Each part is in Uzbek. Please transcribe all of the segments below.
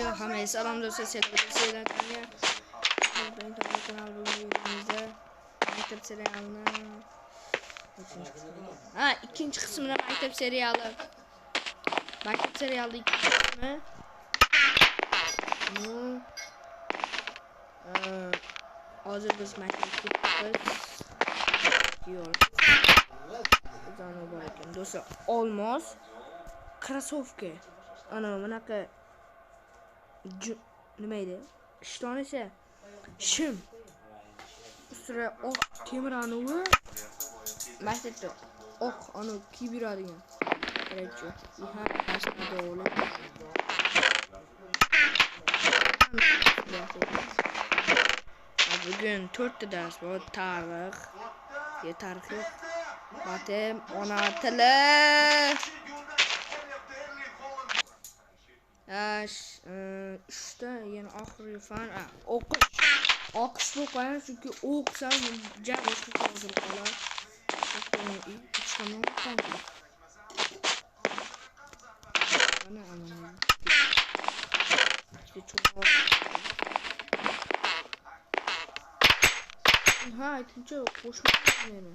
Yo, hammaga salom do'stlar, sizlar tangan. Bugun kanal videomizda maktab serialini ikkinchi qismini maktab seriali. Maktab seriali ikkinchi qismi. Hozir biz maktabga ketdik. Yo'l. Bizani bor ekan do'stlar. Olmos krossovka. Ana bunaqa nima edi? Ishton esa shim. Ustira oq temiranuvi maktabda oq anu kiyib yuradigan. Qaraychi. Ihan darsda o'lib. Bugun 4 ta dars bor. Tarix, tarix yo'q. Matem, ona tili. Üçte yani oxirgi fan o'qish bu qo'yamiz chunki o'qisam jam boshqa qoldirib qolar. Ha, ikkinchi qo'shmayman meni.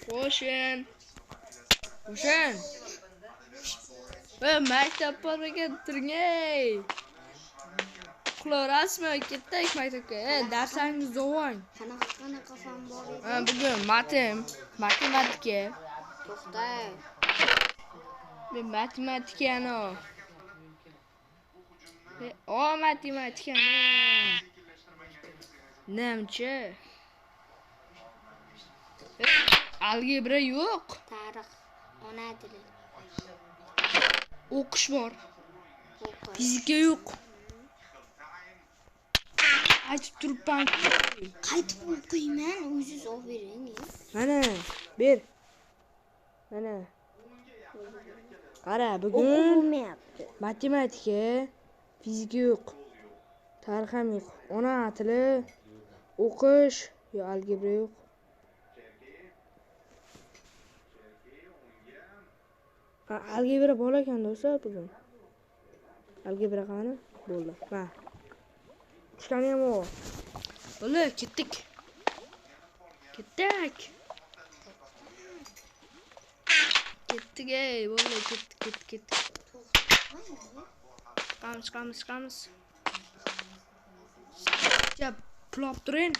Qo'shin. Maktab boriga turing ey. Xulorasmi ketdik maktabga. Darsangiz zo'rang. Qanaqa fan bor edi? Bugun matematika. To'xta. Men matematikani. Matematikani. Namchi? Algebra yo'q. Tarix, ona tili. O'qish bor. Fizika yo'q. Aytib turibman. Qaytib o'qiyman, o'zingiz olib bering. Mana, ber. Mana. Qara, bugun matematika, fizika yo'q. Tarix ham yo'q. Ona tili, o'qish, yo algebra yo'q. Algebra bor ekan do'stlar bugun. Algebra qani? Bo'ldi. Va. Ishlarni ham bor. Bo'ldi, ketdik. Ketdik ey, bo'ldi, ketdik. Chiqamiz. Ya, pulab turing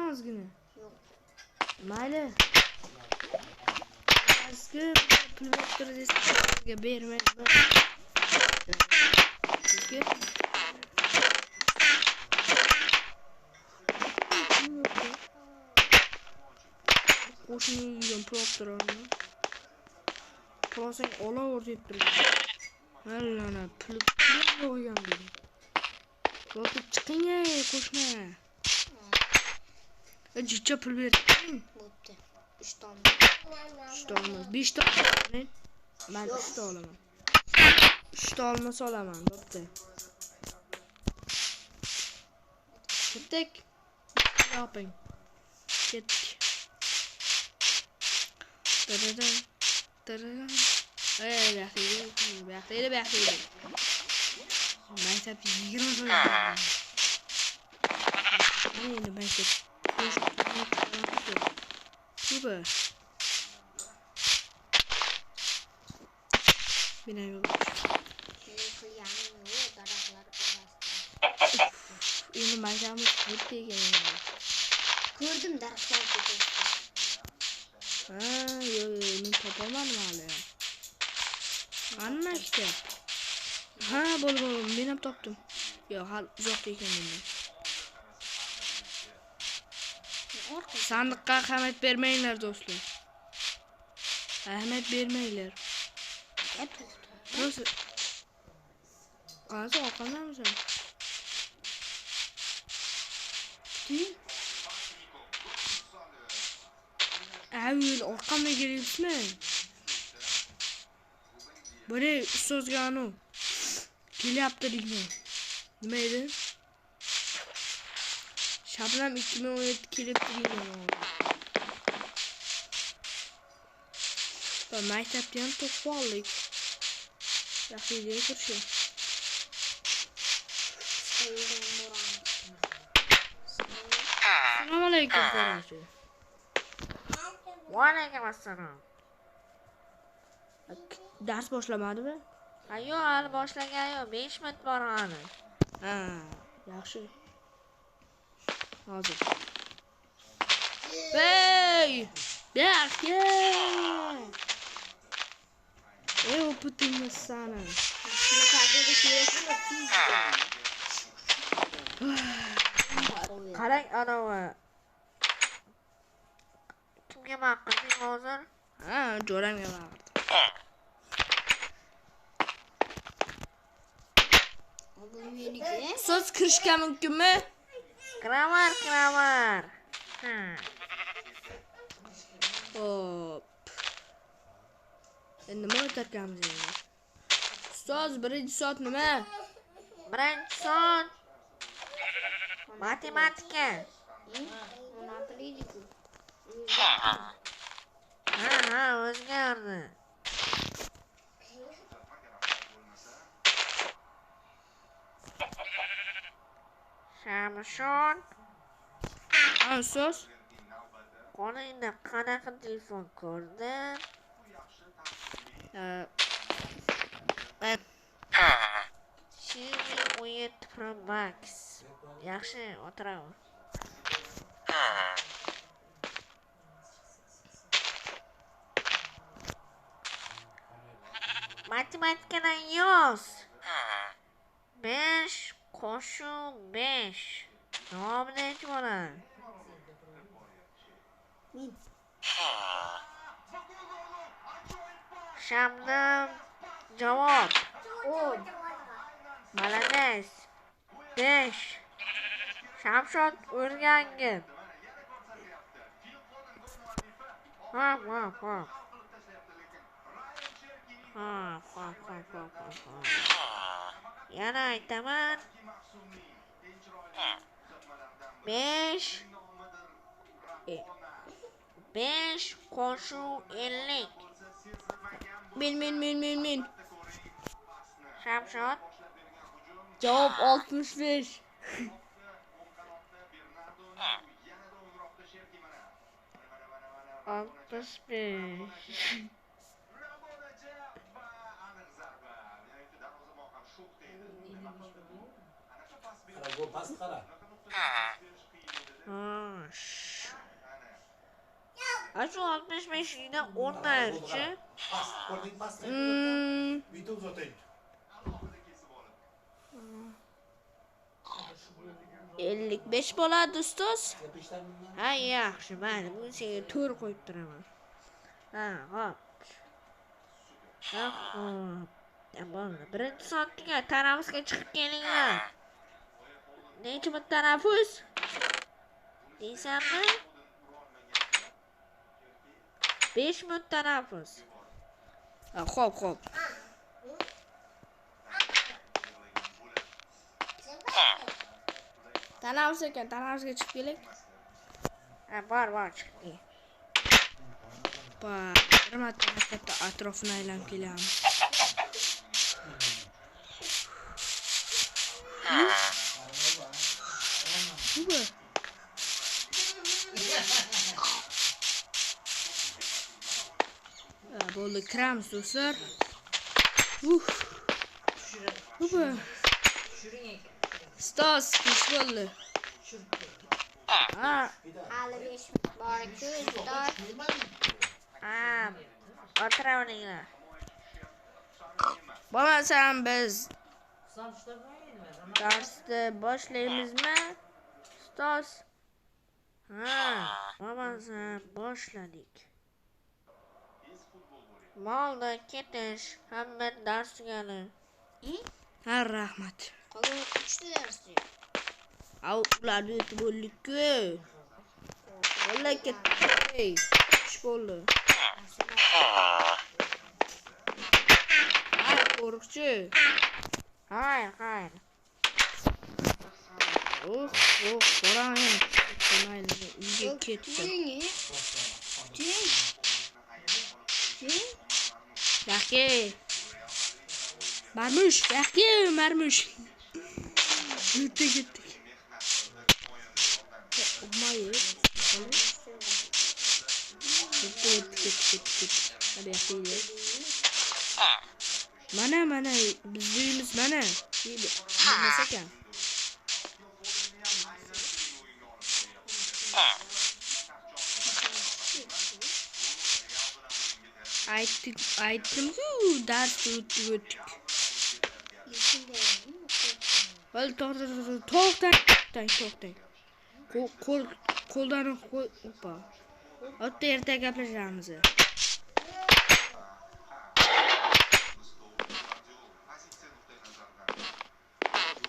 ozgina. Yo'q. Mayli. Sizga pul berib sizga bermayman. Sizga qo'shniga pul turaman. Pulsang olaver deb turibdi. Mana pul yo'qgan dedi. Yo'qib chiqing ey qo'shni. Jicha pul berding. Bo'pti. 3 ta. 5 ta. Men 3 ta olaman. 3 ta olmasa olaman, bo'pti. Ketdik. Yoping. Ketdik. Tararam. Baxtaydi. Maktab 20 so'm. Endi maktab. Super. Bina yo'q. Endi maktabimiz bitta ekan. Ko'rdim daraxtlarni. Yo'q, men topaman hali. Mana maktab. Bo'ldi, men ham topdim. Yo'q, hali uzoqda ekan mendan. Sandiqqa ahamiyat bermanglar do'stlar. Ahamiyat bermanglar. To'xta. Qancha oqamamisan? Avval orqamga kelibsizmi? Bari ustozga anu kelyapti deyman. Nima edi? Shabnam 2017 kelibdi deyman. Va maktabda ham to'pollik. Yaxshi idea ko'rishim. Assalomu alaykum qarachi. Va alaykum assalom. Dars boshlamadimi? Yo'q, hali boshlagan yo'q. 5 minut bor hali. Ha, yaxshi. Hozir. Hey! Yaxshi. O'pitimni sana. Qarang anavi. Kimga maqilding hozir? Ha, jo'ramga maqildim. Bu meniki. So'z kirishga mumkinmi? Kiraver. Ha. Hop. Endi nima o'tarkanmiz endi? Ustoz, birinchi soat nima? Birinchi soat matematika. Ona qilaylik-ku. Ha, o'zgardi. Shamshon, Ha, ustoz. qo'lingda qanaqa telefon ko'rding? Xiaomi 17 Pro Max. Yaxshi, o'tiraver. Matematikadan yoz. 5 qo'shuv 5. Javobi nechi bo'ladi? Shamdam javob. 10. Malades. 5. Shamshod o'rgangin. Hop. Yana aytaman. 5 qo'shuv 50. Men. Shamshod Javob 65. Altıs beş. Bu past qara. Şu 65 yine 10 derece. Past, ko'rding past. Bitta uzataylik. 55 bo'ladi ustoz. Ha, yaxshi, mayli, buni senga 4 qo'yib turaman. Hop. Bo'ldi. Birinchi soatga tanaffusga chiqib kelinglar. Necha minut tanaffus? Deysanmi? 5 minut tanaffus. Xo'p. Tanaffus ekan, tanaffusga chiqib keling. Bor, chiqib kel. Bir marta maktabda atrofini aylanib kelamiz. Bo'ldi, kiramiz do'stlar. Ustoz, ish bo'ldi. Hali 5 bor-ku, ustoz. O'tiraveringlar. Bo'lmasam biz darsni boshlaymizmi? Ustoz. Bo'lmasam boshladik. Bo'ldi, ketish. Hamma dars tugadi. Ha, rahmat. Qolgan 3 ta darsda. Ularni yutib bo'ldik-ku. Bo'ldi, ketdi. Ish bo'ldi. Qo'rqchi. Hayır. Boraman. Mayli, uyga ketdi. Ting. Yaxshi. Marmush, yaxshi, marmush. Ketdik. Olmaydi. Ketdik. Hadi yaxshi. Mana biz uyimiz mana. Bilmas ekan. Aytdim-ku, dars o'tdik. Hadi to'xtang. Qo'ldan hoppa. O'tda erta gaplashamiz.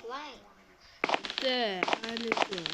Voy. Alaykum.